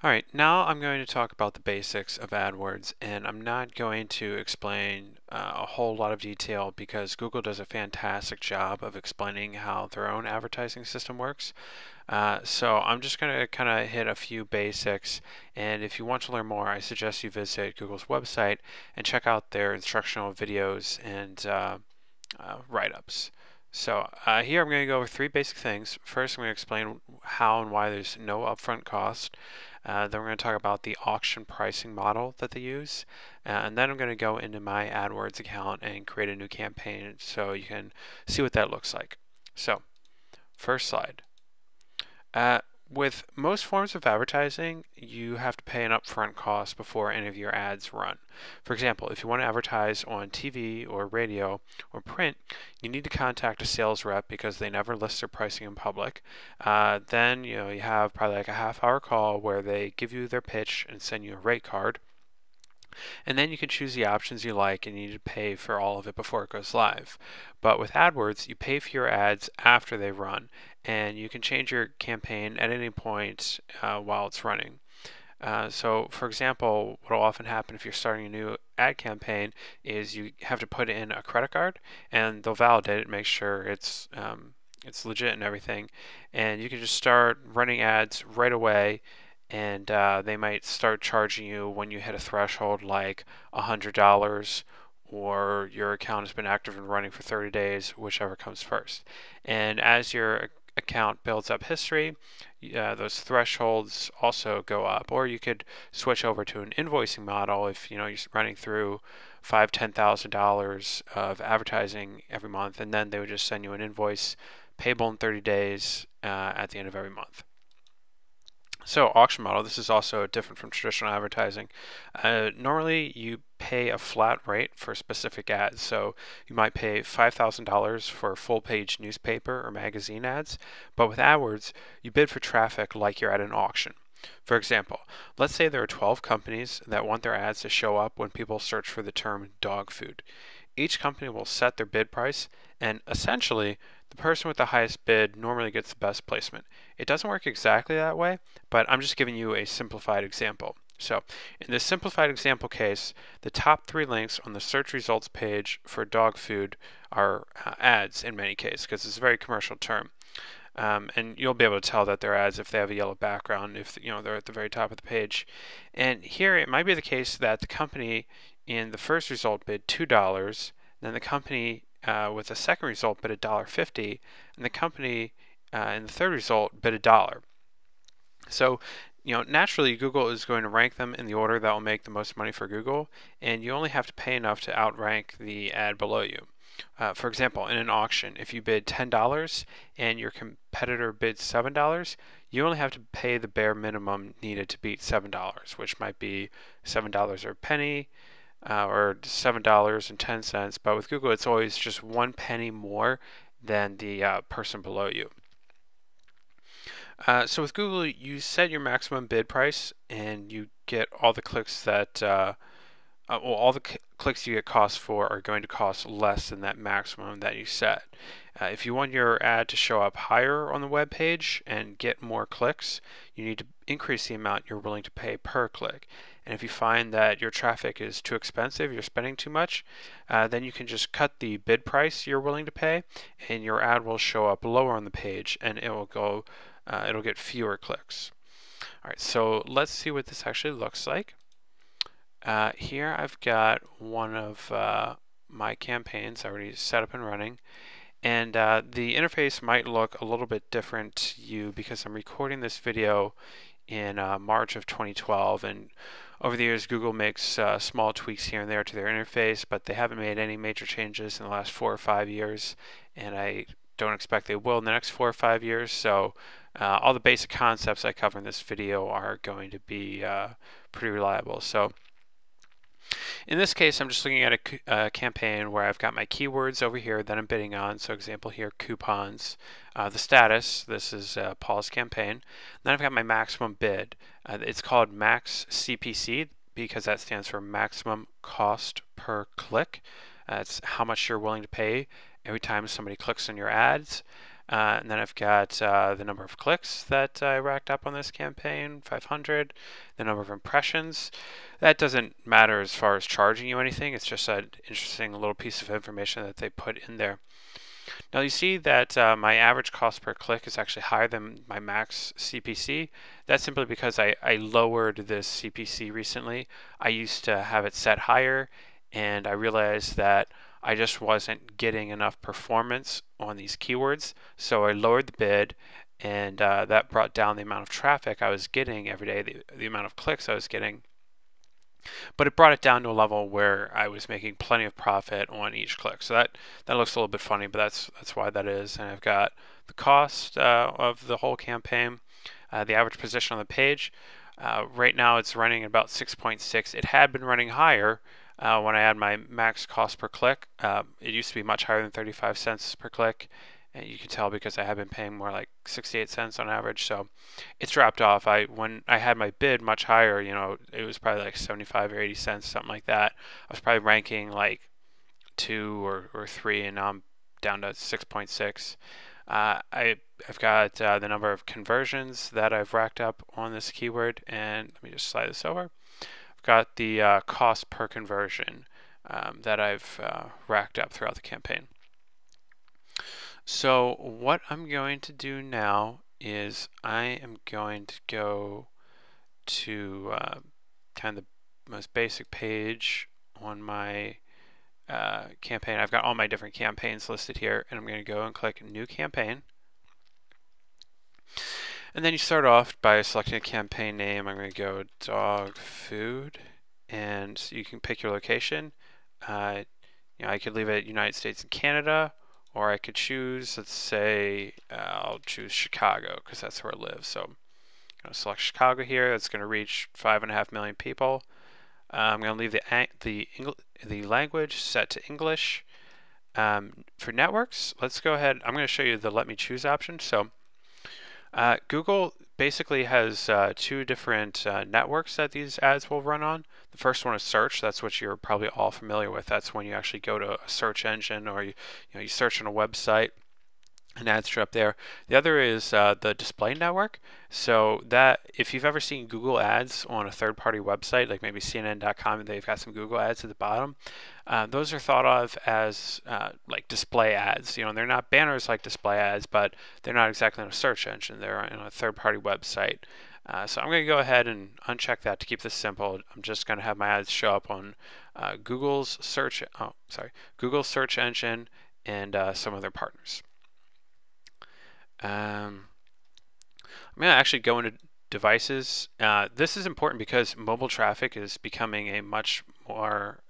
Alright, now I'm going to talk about the basics of AdWords, and I'm not going to explain a whole lot of detail because Google does a fantastic job of explaining how their own advertising system works. So I'm just going to kind of hit a few basics, and if you want to learn more, I suggest you visit Google's website and check out their instructional videos and write-ups. So here I'm going to go over three basic things. First, I'm going to explain how and why there's no upfront cost. Then we're going to talk about the auction pricing model that they use. And then I'm going to go into my AdWords account and create a new campaign so you can see what that looks like. So, first slide. With most forms of advertising, you have to pay an upfront cost before any of your ads run. For example, if you want to advertise on TV or radio or print, you need to contact a sales rep because they never list their pricing in public. Then you have probably like a half-hour call where they give you their pitch and send you a rate card. And then you can choose the options you like and you need to pay for all of it before it goes live. But with AdWords, you pay for your ads after they run, and you can change your campaign at any point while it's running. So for example, what will often happen if you're starting a new ad campaign is you have to put in a credit card and they'll validate it, make sure it's legit and everything. And you can just start running ads right away, and they might start charging you when you hit a threshold like $100 or your account has been active and running for 30 days, whichever comes first. And as your account builds up history, those thresholds also go up. Or you could switch over to an invoicing model if you're running through $5,000-$10,000 of advertising every month, and then they would just send you an invoice payable in 30 days at the end of every month. So auction model, this is also different from traditional advertising. Normally you pay a flat rate for specific ads. So you might pay $5,000 for full page newspaper or magazine ads, but with AdWords, you bid for traffic like you're at an auction. For example, let's say there are 12 companies that want their ads to show up when people search for the term dog food. Each company will set their bid price, and essentially, the person with the highest bid normally gets the best placement. It doesn't work exactly that way, but I'm just giving you a simplified example. So, in this simplified example case, the top 3 links on the search results page for dog food are ads in many cases, because it's a very commercial term. And you'll be able to tell that they're ads if they have a yellow background, if they're at the very top of the page. And here it might be the case that the company in the first result bid $2, then the company with the second result bid $1.50, and the company in the third result bid $1. So, naturally Google is going to rank them in the order that will make the most money for Google, and you only have to pay enough to outrank the ad below you. For example, in an auction, if you bid $10 and your competitor bids $7, you only have to pay the bare minimum needed to beat $7, which might be $7 or a penny, or $7.10. But with Google, it's always just 1 penny more than the person below you. So with Google, you set your maximum bid price, and you get all the clicks that all the clicks you get cost for are going to cost less than that maximum that you set. If you want your ad to show up higher on the web page and get more clicks, you need to increase the amount you're willing to pay per click. And if you find that your traffic is too expensive, you're spending too much, then you can just cut the bid price you're willing to pay, and your ad will show up lower on the page, and it will go. It'll get fewer clicks. All right, so let's see what this actually looks like. Here I've got one of my campaigns already set up and running, and the interface might look a little bit different to you because I'm recording this video in March of 2012, and over the years Google makes small tweaks here and there to their interface, but they haven't made any major changes in the last 4 or 5 years, and I don't expect they will in the next 4 or 5 years. So all the basic concepts I cover in this video are going to be pretty reliable. So in this case, I'm just looking at a campaign where I've got my keywords over here that I'm bidding on. So example here, coupons. The status, this is Paul's campaign. Then I've got my maximum bid. It's called max CPC because that stands for maximum cost per click. It's how much you're willing to pay every time somebody clicks on your ads. And then I've got the number of clicks that I racked up on this campaign, 500. The number of impressions. That doesn't matter as far as charging you anything. It's just an interesting little piece of information that they put in there. Now you see that my average cost per click is actually higher than my max CPC. That's simply because I lowered this CPC recently. I used to have it set higher, and I realized that I just wasn't getting enough performance on these keywords. So I lowered the bid, and that brought down the amount of traffic I was getting every day, the amount of clicks I was getting. But it brought it down to a level where I was making plenty of profit on each click. So that looks a little bit funny, but that's why that is. And I've got the cost of the whole campaign, the average position on the page. Right now it's running about 6.6. It had been running higher when I had my max cost per click. It used to be much higher than 35 cents per click. And you can tell because I have been paying more like 68 cents on average. So it's dropped off. When I had my bid much higher, it was probably like 75 or 80 cents, something like that. I was probably ranking like 2 or 3, and now I'm down to 6.6. I've got the number of conversions that I've racked up on this keyword, and let me just slide this over. I've got the cost per conversion that I've racked up throughout the campaign. So what I'm going to do now is I am going to go to kind of the most basic page on my campaign. I've got all my different campaigns listed here, and I'm going to go and click New Campaign. And then you start off by selecting a campaign name. I'm going to go dog food, and you can pick your location. I could leave it United States and Canada, or I could choose, let's say, I'll choose Chicago because that's where I live. So I'm going to select Chicago here. That's going to reach 5.5 million people. I'm going to leave the language set to English. For networks, let's go ahead. I'm going to show you the Let Me Choose option. So Google basically has 2 different networks that these ads will run on. The first one is search. That's what you're probably all familiar with. That's when you actually go to a search engine, or you search on a website and ads show up there. The other is the display network. So that if you've ever seen Google ads on a third-party website, like maybe CNN.com, and they've got some Google ads at the bottom, those are thought of as like display ads. They're not banners like display ads, but they're not exactly on a search engine. They're on a third-party website. So I'm going to go ahead and uncheck that to keep this simple. I'm just going to have my ads show up on Google's search engine and some of their partners. I'm going to actually go into devices. This is important because mobile traffic is becoming a much more,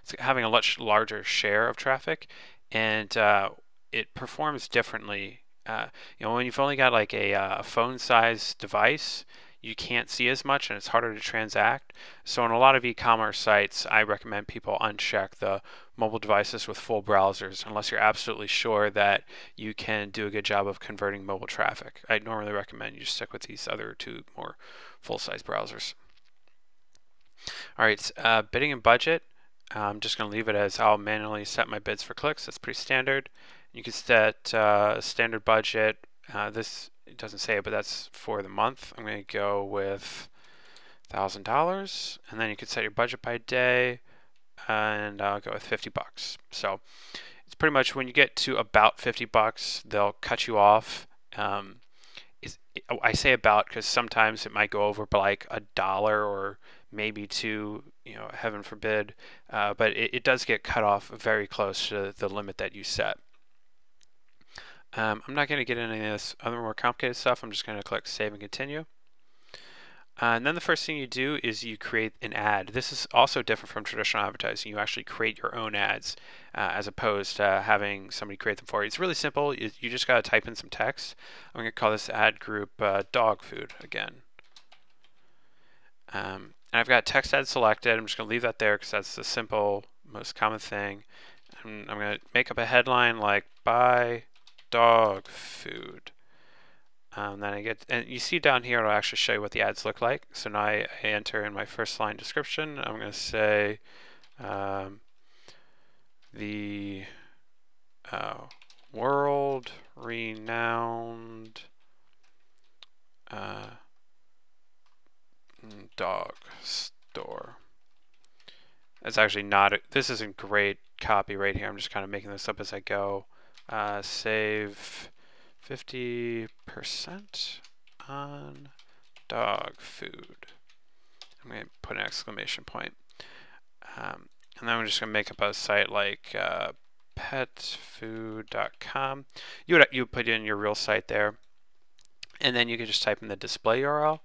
it's having a much larger share of traffic, and it performs differently. When you've only got like a phone-sized device, you can't see as much and it's harder to transact. So on a lot of e-commerce sites, I recommend people uncheck the mobile devices with full browsers unless you're absolutely sure that you can do a good job of converting mobile traffic. I normally recommend you stick with these other 2 more full-size browsers. All right, bidding and budget. I'm just going to leave it as I'll manually set my bids for clicks. That's pretty standard. You can set standard budget. This it doesn't say it, but that's for the month. I'm going to go with $1,000, and then you can set your budget by day, and I'll go with 50 bucks. So it's pretty much when you get to about 50 bucks, they'll cut you off. I say about because sometimes it might go over by like $1 or maybe $2, heaven forbid, but it does get cut off very close to the limit that you set. I'm not going to get into any of this other more complicated stuff. I'm just going to click Save and Continue. And then the first thing you do is you create an ad. This is also different from traditional advertising. You actually create your own ads as opposed to having somebody create them for you. It's really simple. You just got to type in some text. I'm going to call this ad group dog food again. And I've got text ad selected. I'm just going to leave that there because that's the simple, most common thing. And I'm going to make up a headline like buy dog food. Then and you see down here, it'll actually show you what the ads look like. So now I enter in my first line description. I'm going to say the world renowned renowned dog store. It's actually not, this isn't great copy right here. I'm just kind of making this up as I go. Save 50% on dog food. I'm going to put an exclamation point. And then I'm just going to make up a site like petfood.com. You would put in your real site there. And then you can just type in the display URL.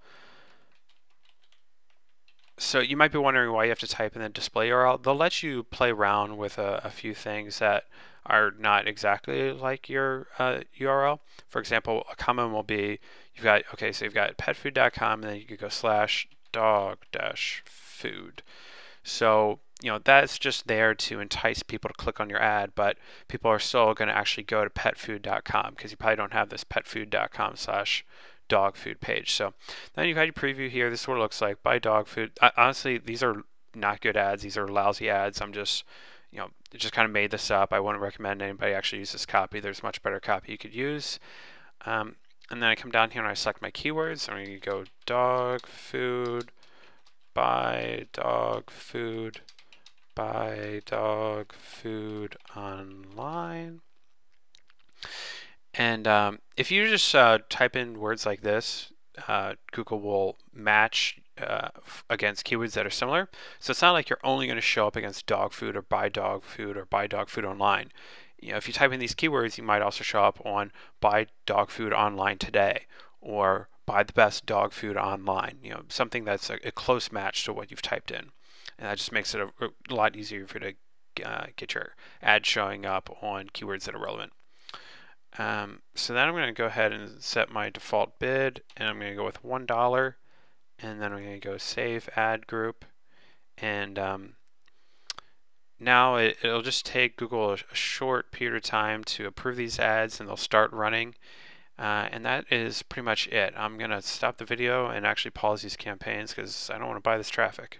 So you might be wondering why you have to type in the display URL. They'll let you play around with a few things that are not exactly like your URL. For example, a common will be you've got petfood.com, and then you could go /dog-food. So that's just there to entice people to click on your ad, but people are still going to actually go to petfood.com because you probably don't have this petfood.com/dog food page. So then you've got your preview here. This is what it looks like. Buy dog food. Honestly, these are not good ads. These are lousy ads. I'm just just kind of made this up. I wouldn't recommend anybody actually use this copy. There's much better copy you could use. And then I come down here and I select my keywords. I'm going to go dog food, buy dog food, buy dog food online. And if you just type in words like this, Google will match against keywords that are similar. So it's not like you're only going to show up against dog food or buy dog food or buy dog food online. If you type in these keywords, you might also show up on buy dog food online today or buy the best dog food online. Something that's a close match to what you've typed in. And that just makes it a lot easier for you to get your ad showing up on keywords that are relevant. So then I'm going to go ahead and set my default bid, and I'm going to go with $1, and then I'm going to go save ad group, and now it'll just take Google a short period of time to approve these ads, and they'll start running. And that is pretty much it. I'm going to stop the video and actually pause these campaigns because I don't want to buy this traffic.